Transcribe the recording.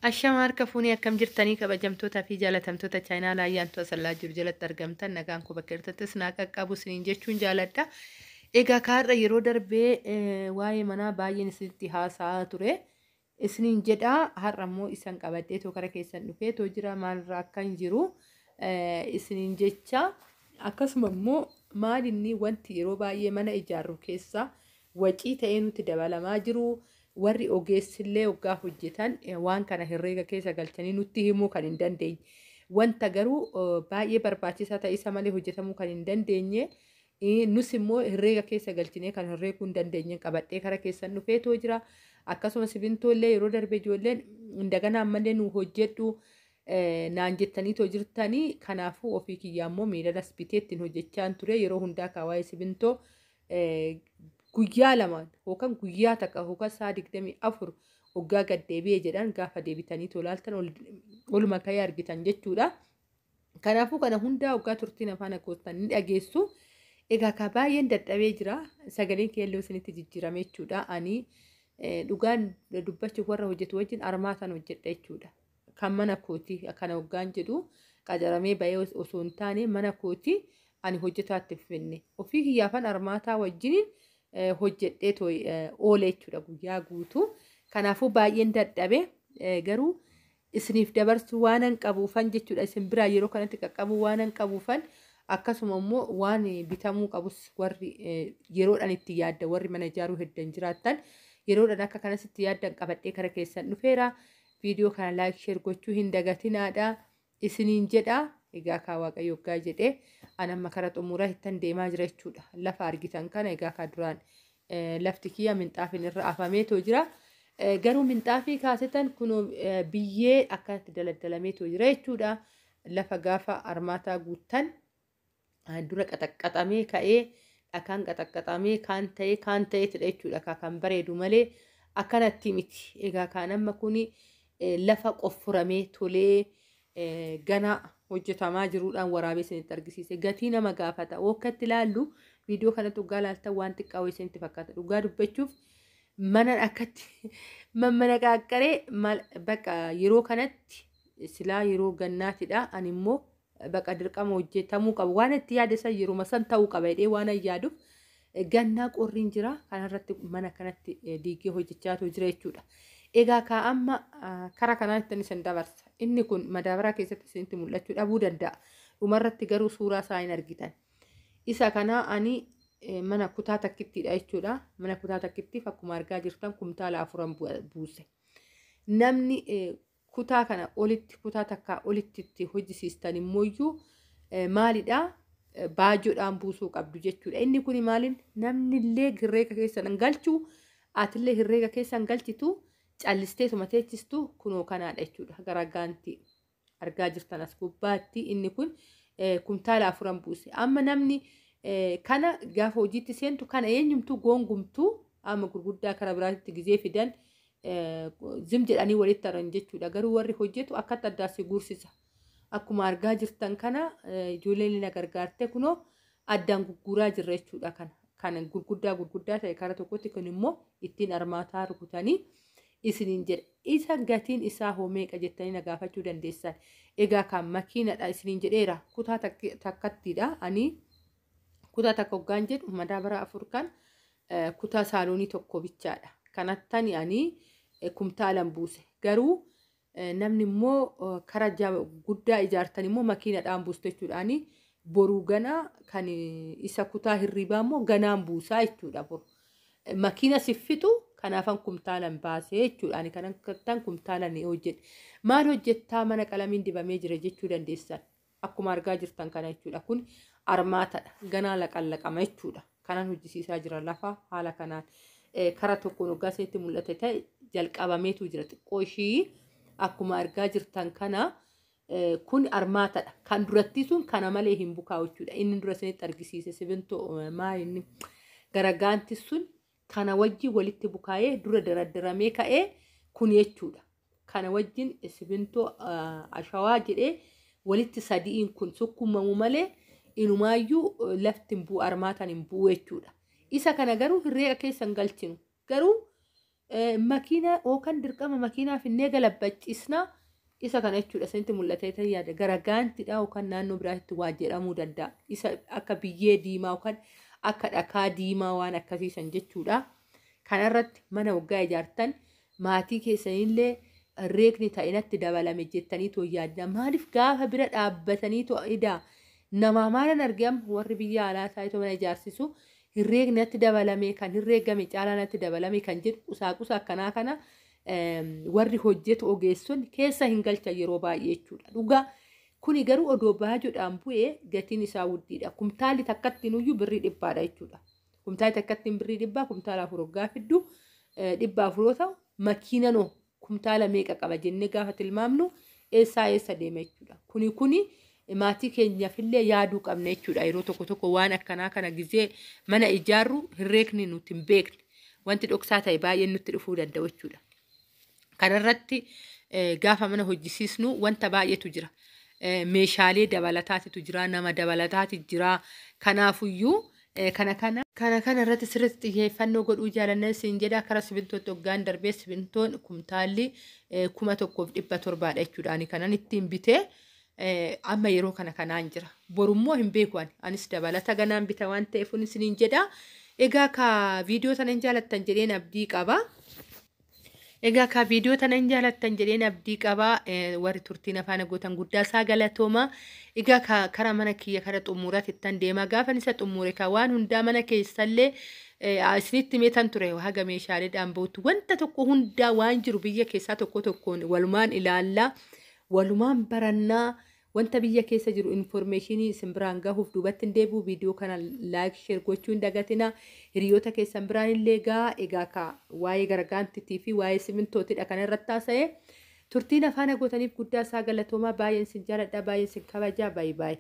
Ashama harka fuunii akkam jirtanii kabajamtootaa fi jaalatamtoota chaayinaalaa ayyaantu asallaa jiru jalatti argamtan nagaan ku bakka jirtattis naa qaqqabu isiniin jechuun jaaladha. Egaa kaarra yeroo darbee waa'ee manaa baay'een isinitti haasa'aa ture. Isiniin jedhaa har'a immoo isan qabadhee too kara keessan dhufee too jira maalirraa akka hin jiru isiniin jecha akkasuma immoo maalinni wanti yeroo baay'ee mana ijaarru keessaa wacii ta'ee nuti dabalamaa jiru. Warri ogeessillee waggaa hojjetan waan kana herreega keessa galchanii nutti himuu kan hin dandeenye. Wanta garuu baay'ee barbaachisaa ta'isa malee hojjetamuu kan hin dandeenye. Nus immoo herreega keessa galchinee kan herreeguu hin dandeenye qabadhee kara keessan dhufeetoo jira. Akkasumas simintollee yeroo darbe ijoolleen daganaan malee nu hojjedhu naan jettaniitoo jirtanii. Kanaafuu ofii kiyyaa immoo miidhagas biteettiin hojjechaan ture yeroo hundaa kaawwaa'ee simintoo guyyaa lamaan yookaan guyyaa takka yookaan sa'a 24 waggaa gad deebi'ee jedhan gaafa deebitanii tolaaltan oluma ka'ee argitan jechuudha. Kanaafuu kana hundaa waggaa turtiin afaan akoostan ni dhageessu. Egaa ka baay'een dadhabee jira. Sagaleen keelloo isinitti jijjiirame jechuudha. Ani dhugaan dubbachuuf warra hojjetu wajjin armaataan hojjedha jechuudha. Kan mana kooti akkana waggaan jedhu qacaramee bahee osoo hin taane mana kooti ani hojjetaatti finne. Ofii kiyyaafan armaataa wajjiniin hojjedhee oole jechuudha guyyaa guutuu. Kanaafuu baay'een dadhabe garuu isiniif dabarsuu waan hin qabuufan jechuudha. Isin biraa yeroo kanatti qaqqabuu waan hin qabuufan akkasuma immoo waan bitamuu qabus warri yeroodhaan itti yaadda warri mana ijaaruu heddan jiraattan yeroodhaan akka kanas itti yaaddan qabadhee kara keessan dhufeera. Viidiyoo kana laayik sheer gochuu hin dagatinaadha isiniin jedha. Egaa kaa waaqayyo waggaa jedhee anamma kara xumuraa hittan deemaa jira jechuudha. Lafa argitan kana egaa kaa duraan lafti kiyya minxaafiin irra afameetoo jira. Garuu minxaafii kaasetan kun biyyee akkanatti daldalameetoo jira jechuudha. Lafa gaafa armaataa guuttan dura qaxaqqaxamee ka'ee dhakaan qaxaqqaxamee kaan ta'eetidha jechuudha. Kan bareedu malee akkanatti miti. Egaa kaan amma kun lafa qoffuramee tolee ganaa hojjetamaa jiruudhaan waraabee isinitti argisiise. Gatii nama gaafata. Wokkatti ilaallu viidiyoo kanatti dhugaa laaltan waan xiqqaa wayii isinitti fakkaata. Dhugaa dubbachuuf mana akkatti mana qaaqqaree bakka yeroo kanatti silaa yeroo gannaatidha. Ani immoo bakka dirqama hojjetamuu qaba. Waan itti yaadasan yeroo san ta'uu qaba jedhee waan yaaduuf gannaa qorriin jira. Kanarratti mana kanatti diigee hojjechaatu jira jechuudha. Egaa kaa amma kara kanaatti isin dabarsa. Inni kun madaabaraa keessatti isinitti mul'achuu dhabuu danda'a. Dhumarratti garuu suuraa isaa hin argitan. Isa kana ani mana kutaa takkittiidha jechuudha. Mana kutaa takkittiif akkuma argaa jirtan kumtaala 4 buuse. Namni kutaa kana olitti kutaa takkaa olitti hojjisiistan immoo maalidhaa baajoodhaan buusuu qabdu jechuudha. Inni kun maaliin namnillee herreega keessan galchuu atillee herreega keessan galchitu callistee sumateechistu kunoo kanaadha jechuudha. Garagaanti argaa jirtan as gubbaatti inni kun kumtaala 4 buuse. Amma namni kana gaafa hojiitti seentu kana eenyumtuu goongumtuu amma gurguddaa kara biraatti gizee fidan zim jedhanii walitti haran jechuudha. Garuu warri hojjetu akkatti addaasi guursisa. Akkuma argaa jirtan kana ijoolleen na gargaarte kunoo addaan gurguraa jirra jechuudha. Kana gurguddaa ta'e kara tokkotti kun immoo ittiin armaataa rukutanii isiniin jedha. Isa gatiin isaa hoo meeqa jettanii na gaafachuu dandeessan. Egaa kan makiinadha isiniin jedheera. Kutaa takkattiidha. Ani kutaa takka hoggaan jedhu madaabaraa 4 kan kutaa saaloonii tokko bichaadha. Kanattani ani kumtaalan buuse. Garuu namni immoo kara guddaa ijaartan immoo makiinadhaan buustu jechuudha. Ani boruu ganaa kan isa kutaa hirribaa immoo ganaan buusaa jechuudha. Makiina siffitu kanaafan kumtaalan baasee jechuudha. Ani kanan kumtaalan hojjedhe. Maal hojjettaa mana qalamiin dibamee jira jechuu dandeessan. Akkuma argaa jirtan kana jechuudha. Kun armaatadha. Ganaa laqallaqama jechuudha. Kanan hojjisiisaa jira lafa haala kanaan. Kara tokkoon waggaa isinitti mul'ate ta'e jalqabameetu jira. Xiqqoo ishii akkuma argaa jirtan kana kun armaatadha. Kan duratti sun kana malee hin bukaa'u jechuudha. Inni dura isinitti argisiise simintoo maalinni garagaanti sun kana wajjin walitti bukaa'ee dura daraddaramee ka'ee kun jechuudha. Kana wajjin simintoo ashawaa jedhee walitti sadiin kun sukkumamu malee inumaayyuu lafti hin bu'u armaataan hin bu'u jechuudha. Isa kana garuu herreega keessan galchinu. Garuu makiina yookaan dirqama makiinaa finnee galabbachiisna isa kana jechuudha. Isinitti mul'atee ta'e yaada garagaantidha yookaan naannoo biraatti waa jedhamuu danda'a. Isa akka biyyee diimaa yookaan akka dhakaa diimaa waan akkasiisan jechuudha. Kanarratti mana waggaa ijaartan maatii keessanillee reekni ta'inatti dabalame jettanii too yaadda. Maaliif gaafa bira dhaabbatanii too idaa namaa maalan argam warri biyya alaa taa'ee mana ijaarsisu herreegnatti dabalame kan herreegame caalanatti dabalame kan jedhu qusaaqusa akkanaa kana warri hojjetu ogeesson keessa hin galcha yeroo baay'ee jechuudha. Dhugaa kuni garuu odoo baajoodhaan bu'ee gatiin isaa guddiidha. Kumtaalli takkattiin iyyuu birrii dhibbaadha jechuudha. Kumtaalli takkattiin birrii dhibbaa kumtaala 4 waggaa fiddu 400 ta'u makiinanoo kumtaala meeqa qaba jennee gaafa tilmaamnu eessa deema jechuudha. Kuni maatii keenyaafillee yaaduu qabna jechuudha. Yeroo tokko waan akkanaa kana gizee mana ijaarru herreekni nuti hin beekne wanti dhoksaa ta'e baay'ee nutti dhufuu danda'u jechuudha. Kanarratti gaafa mana hojjisiisnu wanta baay'eetu jira. Meeshaalee dabalataatitu jira, nama dabalataati jira. Kanaafuyyuu kana irratti sirriitti xiyyeeffannoo godhuu jaalanna siin jedha. Karaa simintootti hoggaan darbee simintoon kumtaalli 1700 jechuudha. Ani kanan ittiin bitee amma yeroo kanaan jira. Borummoo hin beeku anis dabalata ganaan bita waan ta'eef isiniin jedha. Egaa ka viidiyoo tana hin jaalattan jedheen abdii qaba. Warri turtiin afaan gootan guddaa isaa galatooma. Egaa karaa mana kiyya kara xumuuraatti ittan deema. Gaafa isa xumuure ka waan hundaa mana keessallee isinitti meetan ture haga meeshaaleedhaan ba'utti wanta tokko hundaa waan jiru biyya keessaa tokkoon walumaan ilaallaa, walumaan barannaa. Wanta biyya keessa jiru informationii simbiraan gahuuf duubatti hin deebi'u. Viidiyoo kana like share gochuu hin dagatina. Hiriyoota keessan biraan illee egaa waa'ee garagaantitii fi waa'ee simintootiidha kana irratti haasa'e. Turtiin afaan gootaniif guddaa isaa galatoomaa. Baay'een sin jaaladha, baay'een sin kabajaa. Bye bye.